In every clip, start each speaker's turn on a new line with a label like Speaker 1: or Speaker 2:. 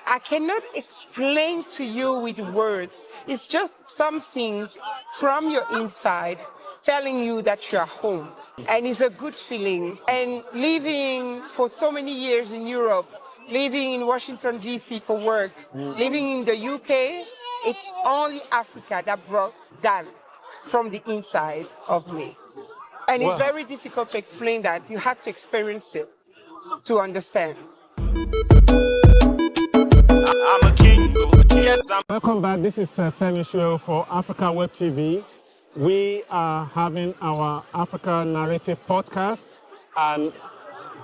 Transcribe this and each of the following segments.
Speaker 1: I cannot explain to you with words. It's just something from your inside telling you that you're home. And it's a good feeling. And living for so many years in Europe, living in Washington, D.C. for work, living in the UK, it's only Africa that brought that from the inside of me. And it's very difficult to explain that. You have to experience it to understand.
Speaker 2: I'm a king, yes,
Speaker 3: Welcome back. This is Femi Show for Africa Web TV. We are having our Africa Narrative podcast, and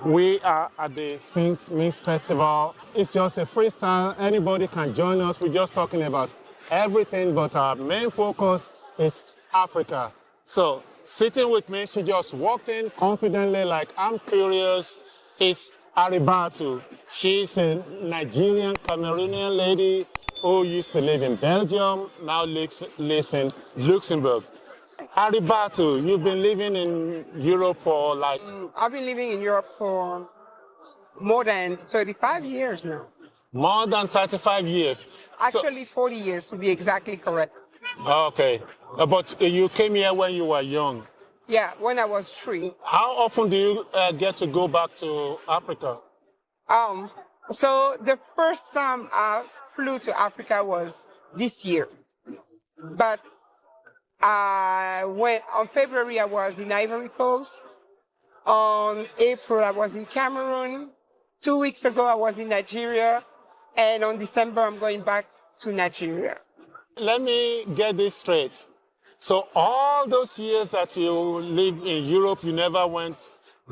Speaker 3: we are at the Sfinks Mixed Festival. It's just a freestyle. Anybody can join us. We're just talking about everything, but our main focus is Africa. So, sitting with me, she just walked in confidently, like, I'm curious. It's Aribatu. She's a Nigerian, Cameroonian lady who used to live in Belgium, now lives in Luxembourg. Aribatu, you've been living in Europe for like...
Speaker 1: I've been living in Europe for more than 35 years now.
Speaker 3: More than 35 years.
Speaker 1: Actually, 40 years to be exactly correct.
Speaker 3: Okay. But you came here when you were young.
Speaker 1: Yeah, when I was 3.
Speaker 3: How often do you get to go back to Africa?
Speaker 1: So the first time I flew to Africa was this year. But on February, I was in Ivory Coast. On April, I was in Cameroon. 2 weeks ago, I was in Nigeria. And on December, I'm going back to Nigeria.
Speaker 3: Let me get this straight. So all those years that you lived in Europe, you never went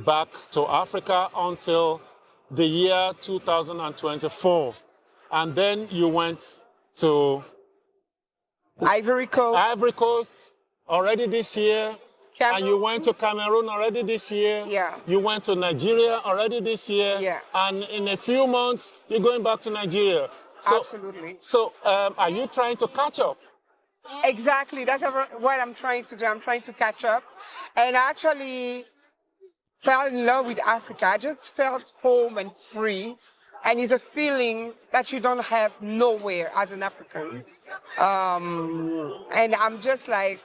Speaker 3: back to Africa until the year 2024. And then you went to
Speaker 1: Ivory Coast.
Speaker 3: Ivory Coast already this year.
Speaker 1: Cameroon.
Speaker 3: And you went to Cameroon already this year.
Speaker 1: Yeah.
Speaker 3: You went Nigeria already this year.
Speaker 1: Yeah.
Speaker 3: And in a few months, you're going back to Nigeria. So,
Speaker 1: Absolutely.
Speaker 3: So are you trying to catch up?
Speaker 1: Exactly. That's what I'm trying to do. I'm trying to catch up. And I actually fell in love with Africa. I just felt home and free. And it's a feeling that you don't have nowhere as an African. And I'm just like,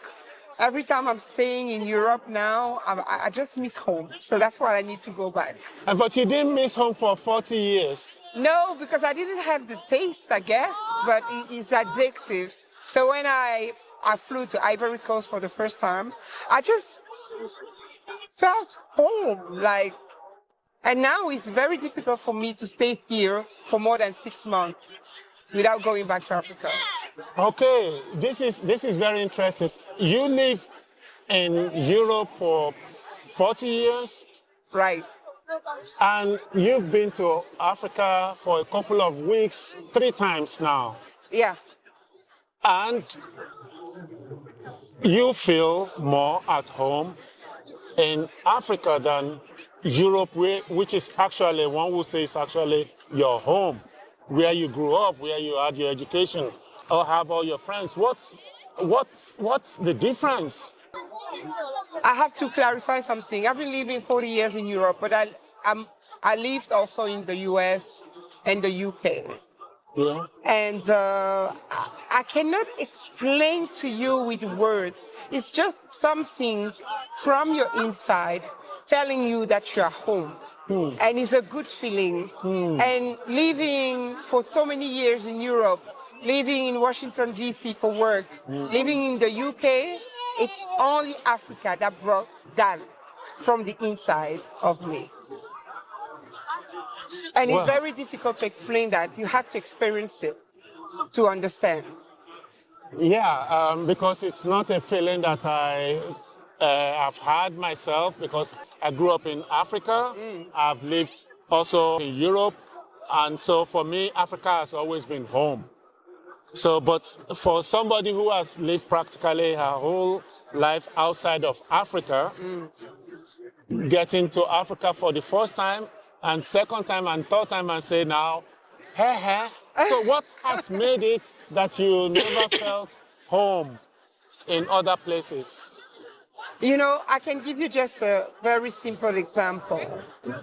Speaker 1: every time I'm staying in Europe now, I just miss home. So that's why I need to go back.
Speaker 3: But you didn't miss home for 40 years.
Speaker 1: No, because I didn't have the taste, I guess, but it's addictive. So when I flew to Ivory Coast for the first time, I just felt home, like, and now it's very difficult for me to stay here for more than 6 months without going back to Africa.
Speaker 3: Okay, this is very interesting. You live in Europe for 40 years?
Speaker 1: Right.
Speaker 3: And you've been to Africa for a couple of weeks, 3 times now.
Speaker 1: Yeah.
Speaker 3: And you feel more at home in Africa than Europe, which is actually, one would say, is actually your home, where you grew up, where you had your education, or have all your friends. What's the difference?
Speaker 1: I have to clarify something. I've been living 40 years in Europe, but I lived also in the US and the UK.
Speaker 3: Yeah.
Speaker 1: And I cannot explain to you with words. It's just something from your inside telling you that you're home. And it's a good feeling. And living for so many years in Europe, living in Washington, D.C. for work, living in the UK, it's only Africa that brought that from the inside of me. And it's very difficult to explain that. You have to experience it to understand.
Speaker 3: Yeah, because it's not a feeling that I have had myself, because I grew up in Africa. I've lived also in Europe. And so for me, Africa has always been home. So, but for somebody who has lived practically her whole life outside of Africa, getting to Africa for the first time, and second time and third time, and say now, hey. So what has made it that you never felt home in other places?
Speaker 1: You know, I can give you just a very simple example.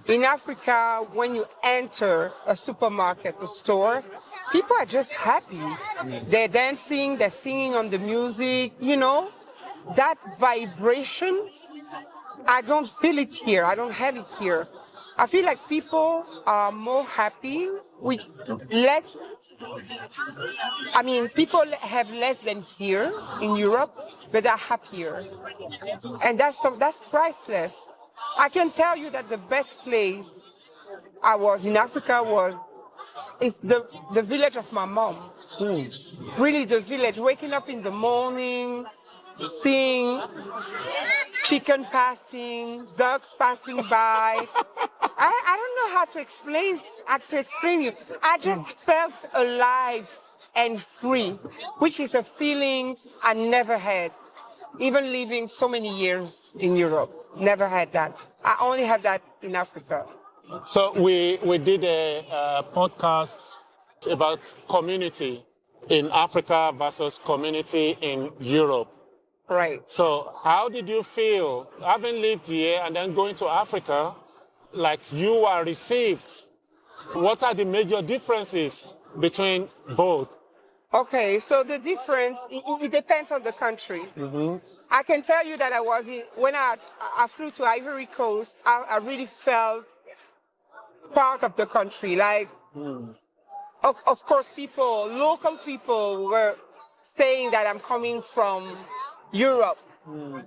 Speaker 1: In Africa, when you enter a supermarket or store, people are just happy. They're dancing, they're singing on the music, you know, that vibration, I don't feel it here. I don't have it here. I feel like people are more happy with less. I mean, people have less than here in Europe, but are happier, and that's priceless. I can tell you that the best place I was in Africa is the village of my mom. Really, the village. Waking up in the morning, seeing chicken passing, dogs passing by. I don't know how to explain you. I just felt alive and free, which is a feeling I never had. Even living so many years in Europe, never had that. I only had that in Africa.
Speaker 3: So we did a podcast about community in Africa versus community in Europe.
Speaker 1: Right.
Speaker 3: So how did you feel having lived here and then going to Africa, like you are received? What are the major differences between both?
Speaker 1: Okay, so the difference, it depends on the country. I can tell you that when I flew to Ivory Coast, I really felt part of the country. Like, of course, local people were saying that I'm coming from Europe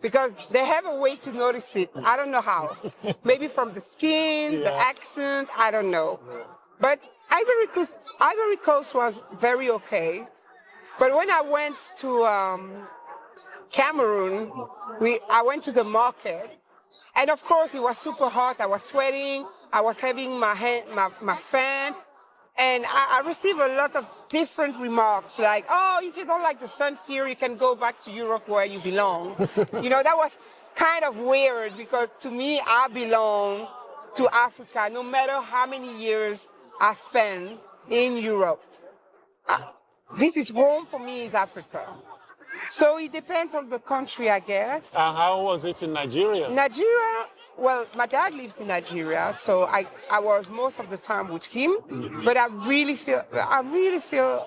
Speaker 1: because they have a way to notice it. I don't know how. Maybe from the skin, the accent, I don't know. But Ivory Coast was very okay. But when I went to Cameroon, I went to the market, and of course it was super hot. I was sweating. I was having my fan, and I received a lot of different remarks, like, "Oh, if you don't like the sun here, you can go back to Europe where you belong." You know, that was kind of weird because to me, I belong to Africa, no matter how many years I spend in Europe. This is home for me, is Africa. So it depends on the country, I guess.
Speaker 3: And how was it in Nigeria?
Speaker 1: Nigeria, well, my dad lives in Nigeria, so I was most of the time with him. But I really felt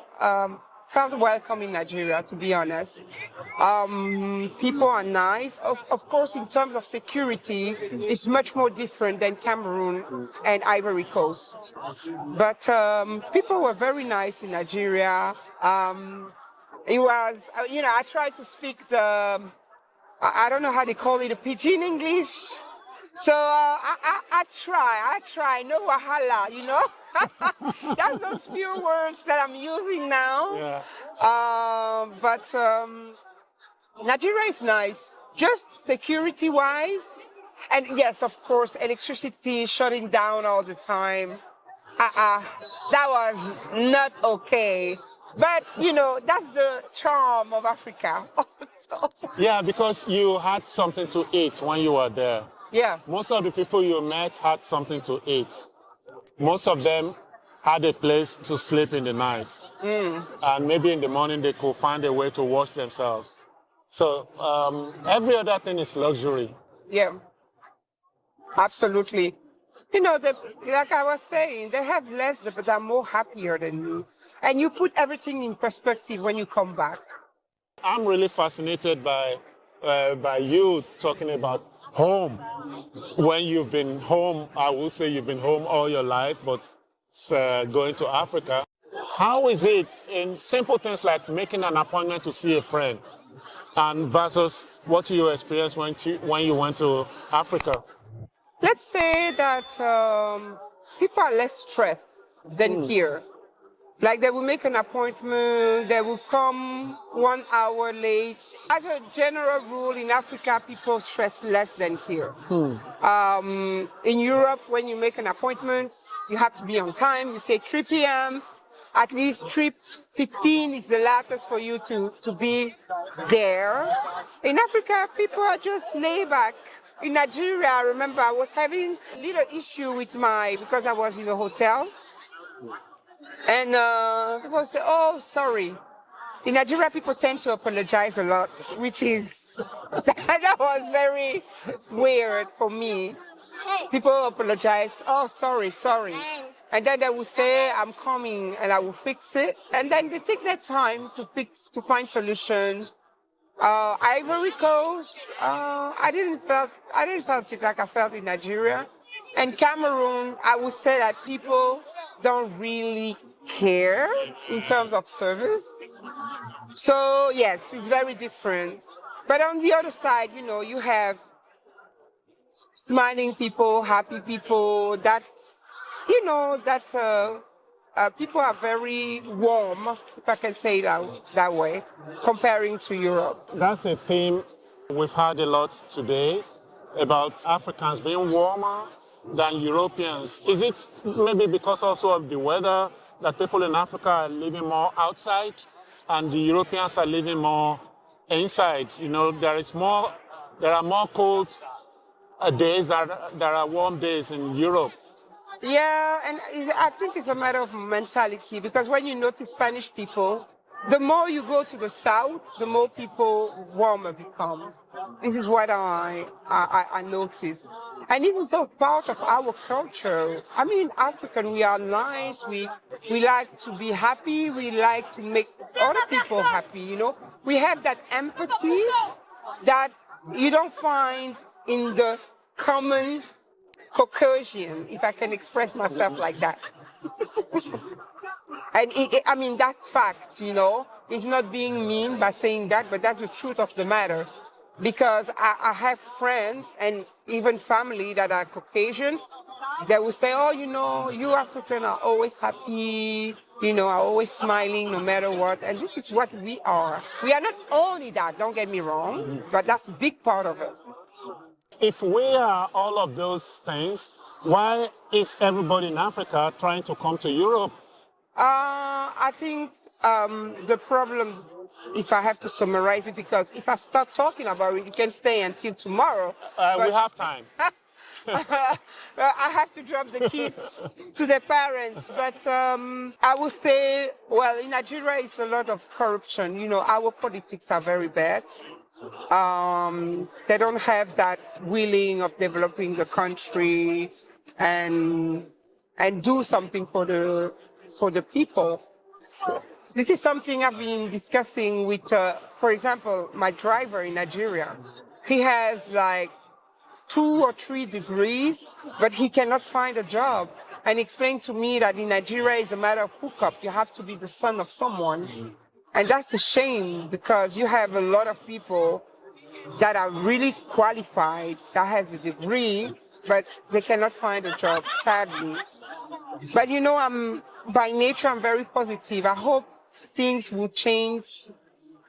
Speaker 1: welcome in Nigeria, to be honest. People are nice. Of course, in terms of security, it's much more different than Cameroon and Ivory Coast. But people were very nice in Nigeria. It was, I tried to speak I don't know how they call it, a pidgin English. So I try, no wahala, you know? That's those few words that I'm using now.
Speaker 3: Yeah.
Speaker 1: But Nigeria is nice, just security-wise. And yes, of course, electricity shutting down all the time. That was not okay. But, that's the charm of Africa also.
Speaker 3: Yeah, because you had something to eat when you were there.
Speaker 1: Yeah.
Speaker 3: Most of the people you met had something to eat. Most of them had a place to sleep in the night. And maybe in the morning they could find a way to wash themselves. So every other thing is luxury.
Speaker 1: Yeah, absolutely. Like I was saying, they have less, but they're more happier than you. And you put everything in perspective when you come back.
Speaker 3: I'm really fascinated by you talking about home. When you've been home, I will say you've been home all your life, but going to Africa. How is it in simple things like making an appointment to see a friend and versus what you experienced when you went to Africa?
Speaker 1: Let's say that people are less stressed than here. Like they will make an appointment, they will come 1 hour late. As a general rule, in Africa, people stress less than here. In Europe, when you make an appointment, you have to be on time. You say 3 p.m., at least 3:15 is the latest for you to be there. In Africa, people are just laid back. In Nigeria, I remember I was having a little issue with because I was in a hotel. And people say, "Oh, sorry, In Nigeria, people tend to apologize a lot, which is, that was very weird for me. People apologize, oh, sorry, sorry. And then they will say, I'm coming and I will fix it. And then they take their time to find solution. Ivory Coast, I didn't felt it like I felt in Nigeria. And Cameroon, I would say that people don't really care in terms of service. So yes, it's very different. But on the other side, you have smiling people, happy people, that people are very warm, if I can say that way, comparing to Europe.
Speaker 3: That's a theme we've had a lot today about Africans being warmer than Europeans. Is it maybe because also of the weather that people in Africa are living more outside and the Europeans are living more inside? There are more cold days, there are warm days in Europe.
Speaker 1: Yeah, and I think it's a matter of mentality, because when you notice Spanish people, the more you go to the south, the more people warmer become. This is what I noticed. And this is all part of our culture. I mean, African, we are nice, we like to be happy, we like to make other people happy, We have that empathy that you don't find in the common Caucasian, if I can express myself like that. And that's fact, It's not being mean by saying that, but that's the truth of the matter. Because I have friends and even family that are Caucasian, they will say, oh, you African are always happy, are always smiling no matter what. And this is what we are. We are not only that, don't get me wrong, but that's a big part of us.
Speaker 3: If we are all of those things, why is everybody in Africa trying to come to Europe?
Speaker 1: I think the problem, if I have to summarize it, because if I start talking about it, you can stay until tomorrow.
Speaker 3: We have time.
Speaker 1: I have to drop the kids to their parents. But I would say, well, in Nigeria, it's a lot of corruption. Our politics are very bad. They don't have that willing of developing the country and do something for the people. This is something I've been discussing with, for example, my driver in Nigeria. He has like 2 or 3 degrees, but he cannot find a job. And he explained to me that in Nigeria it's a matter of hookup. You have to be the son of someone. And that's a shame, because you have a lot of people that are really qualified, that has a degree, but they cannot find a job, sadly. But by nature, I'm very positive. I hope things will change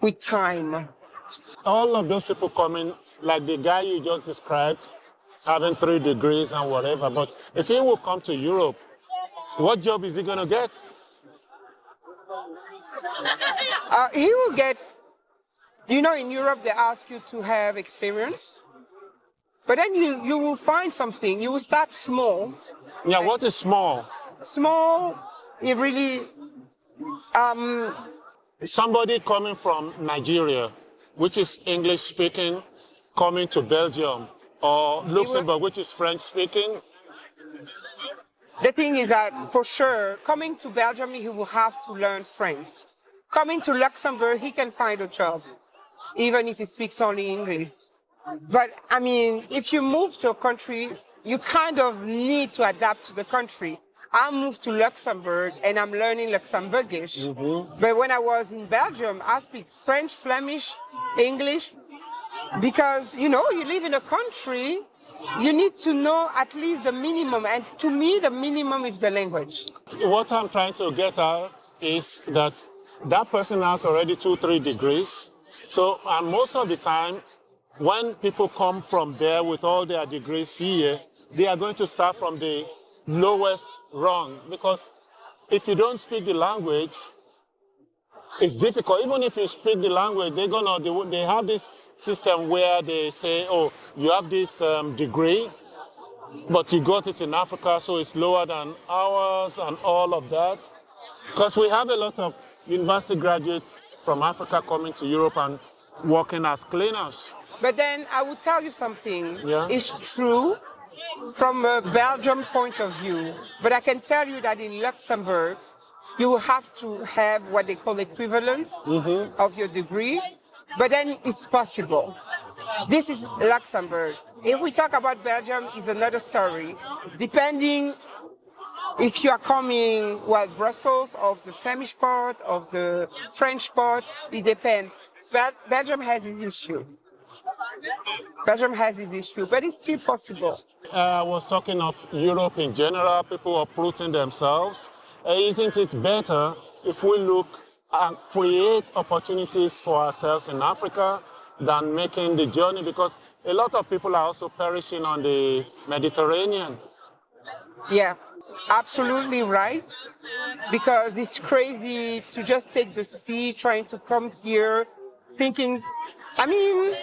Speaker 1: with time.
Speaker 3: All of those people coming, like the guy you just described, having 3 degrees and whatever, but if he will come to Europe, what job is he going to get?
Speaker 1: He will get, in Europe, they ask you to have experience. But then you will find something. You will start small.
Speaker 3: Yeah, what is small?
Speaker 1: Small, it really...
Speaker 3: Somebody coming from Nigeria, which is English speaking, coming to Belgium, or Luxembourg, which is French speaking.
Speaker 1: The thing is that, for sure, coming to Belgium, he will have to learn French. Coming to Luxembourg, he can find a job, even if he speaks only English. But, if you move to a country, you kind of need to adapt to the country. I moved to Luxembourg, and I'm learning Luxembourgish. Mm-hmm. But when I was in Belgium, I speak French, Flemish, English, because, you live in a country, you need to know at least the minimum, and to me, the minimum is the language.
Speaker 3: What I'm trying to get at is that person has already 2-3 degrees. So, and most of the time, when people come from there with all their degrees here, they are going to start from the lowest rung, because if you don't speak the language, it's difficult. Even if you speak the language, they have this system where they say, oh, you have this degree, but you got it in Africa, so it's lower than ours and all of that. Because we have a lot of university graduates from Africa coming to Europe and working as cleaners.
Speaker 1: But then I will tell you something.
Speaker 3: Yeah.
Speaker 1: It's true from a Belgium point of view, but I can tell you that in Luxembourg, you will have to have what they call equivalence of your degree, but then it's possible. This is Luxembourg. If we talk about Belgium, is another story. Depending if you are coming, well, Brussels, of the Flemish part, of the French part, it depends. Belgium has its issue. Belgium has its issue, but it's still possible.
Speaker 3: I was talking of Europe in general, people uprooting themselves. Isn't it better if we look and create opportunities for ourselves in Africa than making the journey? Because a lot of people are also perishing on the Mediterranean.
Speaker 1: Yeah, absolutely right. Because it's crazy to just take the sea, trying to come here, thinking, I mean,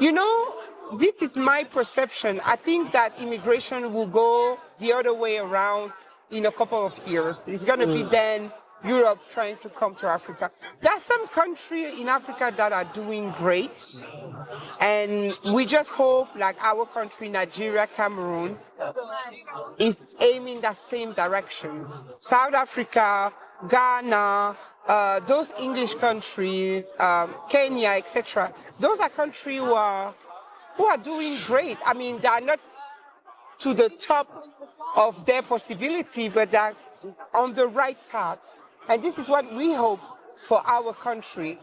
Speaker 1: you know, this is my perception. I think that immigration will go the other way around in a couple of years. It's going to be then Europe trying to come to Africa. There are some countries in Africa that are doing great. And we just hope, like our country, Nigeria, Cameroon, is aiming that same direction. South Africa, Ghana, those English countries, Kenya, etc. Those are countries who are doing great. I mean, they are not to the top of their possibility, but they're on the right path. And this is what we hope for our country.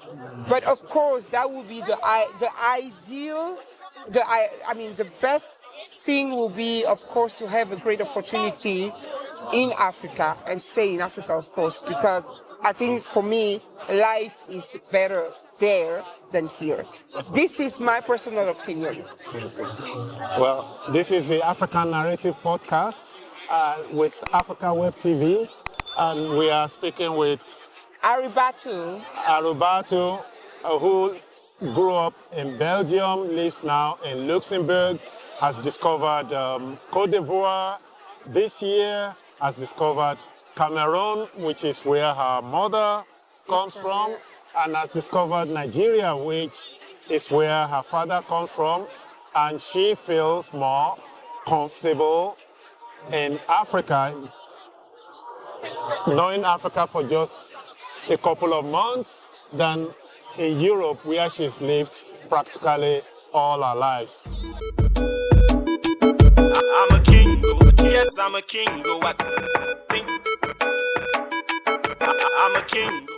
Speaker 1: But of course, that would be the ideal, the best thing will be, of course, to have a great opportunity in Africa and stay in Africa, of course, because I think for me, life is better there than here. This is my personal opinion.
Speaker 3: Well, this is the African Narrative Podcast with Africa Web TV, and we are speaking with
Speaker 1: Aribatu,
Speaker 3: who grew up in Belgium, lives now in Luxembourg, has discovered Côte d'Ivoire this year, has discovered Cameroon, which is where her mother comes from, and has discovered Nigeria, which is where her father comes from, and she feels more comfortable in Africa, knowing Africa for just a couple of months than in Europe, where she's lived practically all her lives.
Speaker 2: I'm a king, yes, I'm a king. I'm a king.